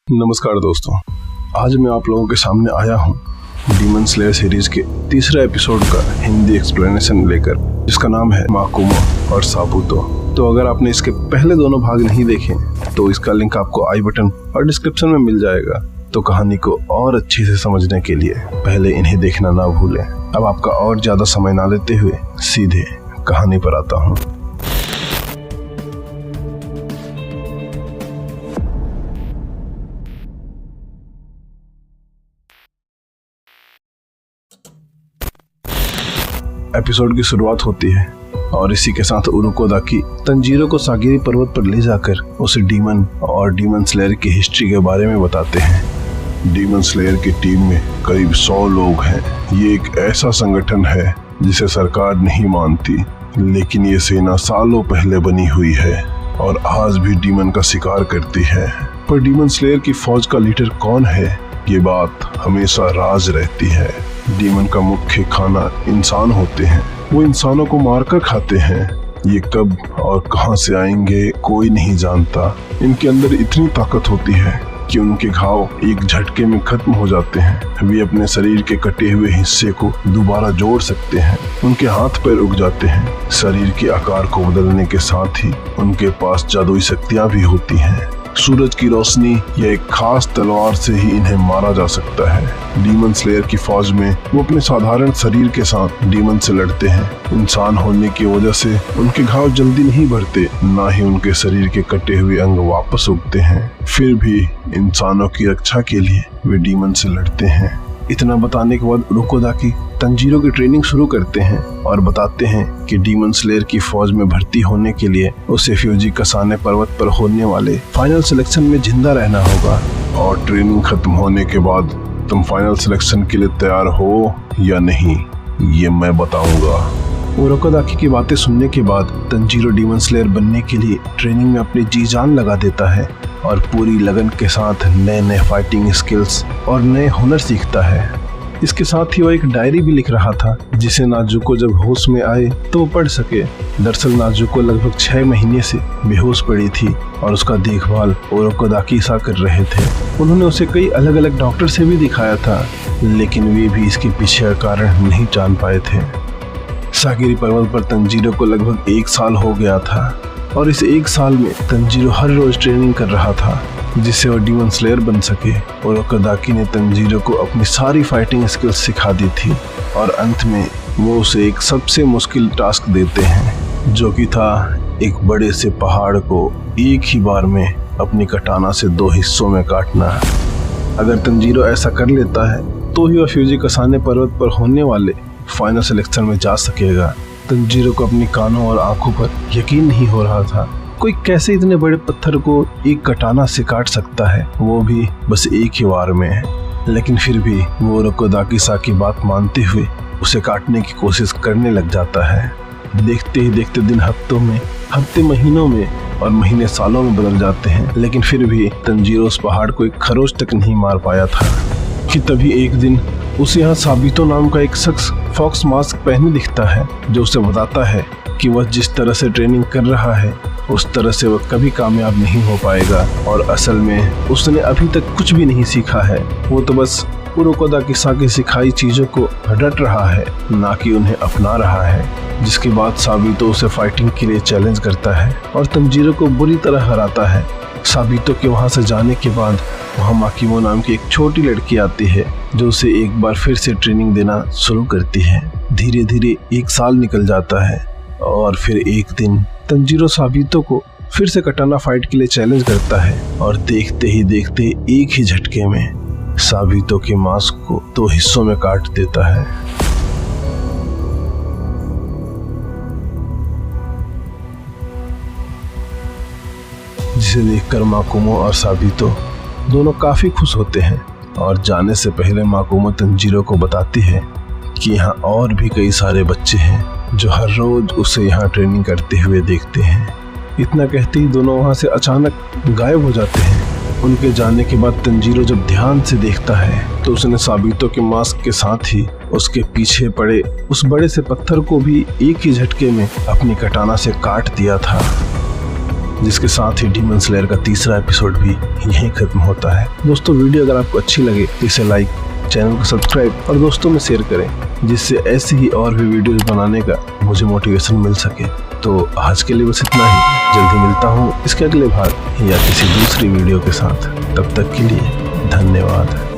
नमस्कार दोस्तों, आज मैं आप लोगों के सामने आया हूँ डीमन स्लेयर सीरीज के तीसरे एपिसोड का हिंदी एक्सप्लेनेशन लेकर, जिसका नाम है माकुमो और साबुतो। तो अगर आपने इसके पहले दोनों भाग नहीं देखे तो इसका लिंक आपको आई बटन और डिस्क्रिप्शन में मिल जाएगा। तो कहानी को और अच्छे से समझने के लिए पहले इन्हें देखना ना भूलें। अब आपका और ज्यादा समय ना लेते हुए सीधे कहानी पर आता हूँ। एपिसोड की शुरुआत होती है और इसी के साथ उरुकोदाकी तंजीरो को सागिरी पर्वत पर ले जाकर उसे डीमन और डीमन स्लेयर की हिस्ट्री के बारे में बताते हैं। डीमन स्लेयर की टीम में करीब 100 लोग हैं। ये एक ऐसा संगठन है जिसे सरकार नहीं मानती, लेकिन ये सेना सालों पहले बनी हुई है और आज भी डीमन का शिकार करती है। पर डीमन स्लेयर की फौज का लीडर कौन है, ये बात हमेशा राज रहती है। डीमन का मुख्य खाना इंसान होते हैं। वो इंसानों को मारकर खाते हैं। ये कब और कहां से आएंगे कोई नहीं जानता। इनके अंदर इतनी ताकत होती है कि उनके घाव एक झटके में खत्म हो जाते हैं। वे अपने शरीर के कटे हुए हिस्से को दोबारा जोड़ सकते हैं। उनके हाथ पैर उग जाते हैं। शरीर के आकार को बदलने के साथ ही उनके पास जादुई शक्तियां भी होती हैं। सूरज की रोशनी या एक खास तलवार से ही इन्हें मारा जा सकता है। डीमन स्लेयर की फौज में वो अपने साधारण शरीर के साथ डीमन से लड़ते हैं। इंसान होने की वजह से उनके घाव जल्दी नहीं भरते, ना ही उनके शरीर के कटे हुए अंग वापस उगते हैं। फिर भी इंसानों की रक्षा के लिए वे डीमन से लड़ते हैं। इतना बताने के बाद उरुकोदाकी तंजीरो की ट्रेनिंग शुरू करते हैं और बताते हैं कि डीमन स्लेयर की फौज में भर्ती होने के लिए उसे फ्यूजी कसाने पर्वत पर होने वाले फाइनल सिलेक्शन में जिंदा रहना होगा और ट्रेनिंग खत्म होने के बाद तुम फाइनल सिलेक्शन के लिए तैयार हो या नहीं, ये मैं बताऊंगा। उरुकोदाकी की बातें सुनने के बाद तंजीरो डीमन स्लेयर बनने के लिए ट्रेनिंग में अपनी जी जान लगा देता है और पूरी लगन के साथ नए नए फाइटिंग स्किल्स और नए हुनर सीखता है। इसके साथ ही वो एक डायरी भी लिख रहा था जिसे नाजुको जब होश में आए तो वो पढ़ सके। दरअसल नाजुको लगभग 6 महीने से बेहोश पड़ी थी और उसका देखभाल उरुकोदाकी सा कर रहे थे। उन्होंने उसे कई अलग अलग डॉक्टर से भी दिखाया था, लेकिन वे भी इसके पीछे का कारण नहीं जान पाए थे। सागिरी पर्वत पर तंजीरो को लगभग 1 साल हो गया था और इस 1 साल में तंजीरो हर रोज ट्रेनिंग कर रहा था जिससे वो डीमन स्लेयर बन सके। उरुकोदाकी ने तंजीरो को अपनी सारी फाइटिंग स्किल्स सिखा दी थी और अंत में वो उसे एक सबसे मुश्किल टास्क देते हैं, जो कि था एक बड़े से पहाड़ को एक ही बार में अपनी कटाना से 2 हिस्सों में काटना। अगर तंजीरो ऐसा कर लेता है तो ही वह फ्यूजी कसाने पर्वत पर होने वाले फाइनल सिलेक्शन में जा सकेगा। तंजीरो को अपनी कानों और आंखों पर यकीन नहीं हो रहा था। कोई कैसे इतने बड़े पत्थर को एक कटाना से काट सकता है, वो भी बस एक ही वार में। लेकिन फिर भी वो उरुकोदाकी सा की बात मानते हुए उसे काटने की कोशिश करने लग जाता है। देखते ही देखते दिन हफ्तों में, हफ्ते महीनों में और महीने सालों में बदल जाते हैं, लेकिन फिर भी तंजीरो उस पहाड़ को एक खरोच तक नहीं मार पाया था कि तभी एक दिन उसे यहाँ साबितो नाम का एक शख्स फॉक्स मास्क पहने दिखता है, जो उसे बताता है कि वह जिस तरह से ट्रेनिंग कर रहा है उस तरह से वह कभी कामयाब नहीं हो पाएगा और असल में उसने अभी तक कुछ भी नहीं सीखा है। वो तो बस उरुकोदाकी की सिखाई चीजों को रट रहा है, ना कि उन्हें अपना रहा है। जिसके बाद साबितो उसे फाइटिंग के लिए चैलेंज करता है और तंजीरो को बुरी तरह हराता है। साबितो के वहां से जाने के बाद वहाँ माकुमो नाम की एक छोटी लड़की आती है जो उसे एक बार फिर से ट्रेनिंग देना शुरू करती है। धीरे धीरे 1 साल निकल जाता है और फिर एक दिन तंजीरो साबितो को फिर से कटाना फाइट के लिए चैलेंज करता है और देखते ही देखते एक ही झटके में साबितो के मास्क को 2 हिस्सों में काट देता है। जिसे देखकर माकुमो और साबितो दोनों काफी खुश होते हैं और जाने से पहले माकुमो तंजीरो को बताती है कि यहाँ और भी कई सारे बच्चे हैं जो हर रोज उसे यहाँ ट्रेनिंग करते हुए देखते हैं। इतना कहते ही दोनों वहाँ से अचानक गायब हो जाते हैं। उनके जाने के बाद तंजीरो जब ध्यान से देखता है तो उसने साबितो के मास्क के साथ ही उसके पीछे पड़े उस बड़े से पत्थर को भी एक ही झटके में अपनी कटाना से काट दिया था। जिसके साथ ही डीमन स्लेयर का तीसरा एपिसोड भी यहीं खत्म होता है। दोस्तों, वीडियो अगर आपको अच्छी लगे तो इसे लाइक, चैनल को सब्सक्राइब और दोस्तों में शेयर करें, जिससे ऐसी ही और भी वीडियोस बनाने का मुझे मोटिवेशन मिल सके। तो आज के लिए बस इतना ही। जल्दी मिलता हूँ इसके अगले भाग या किसी दूसरी वीडियो के साथ। तब तक के लिए धन्यवाद।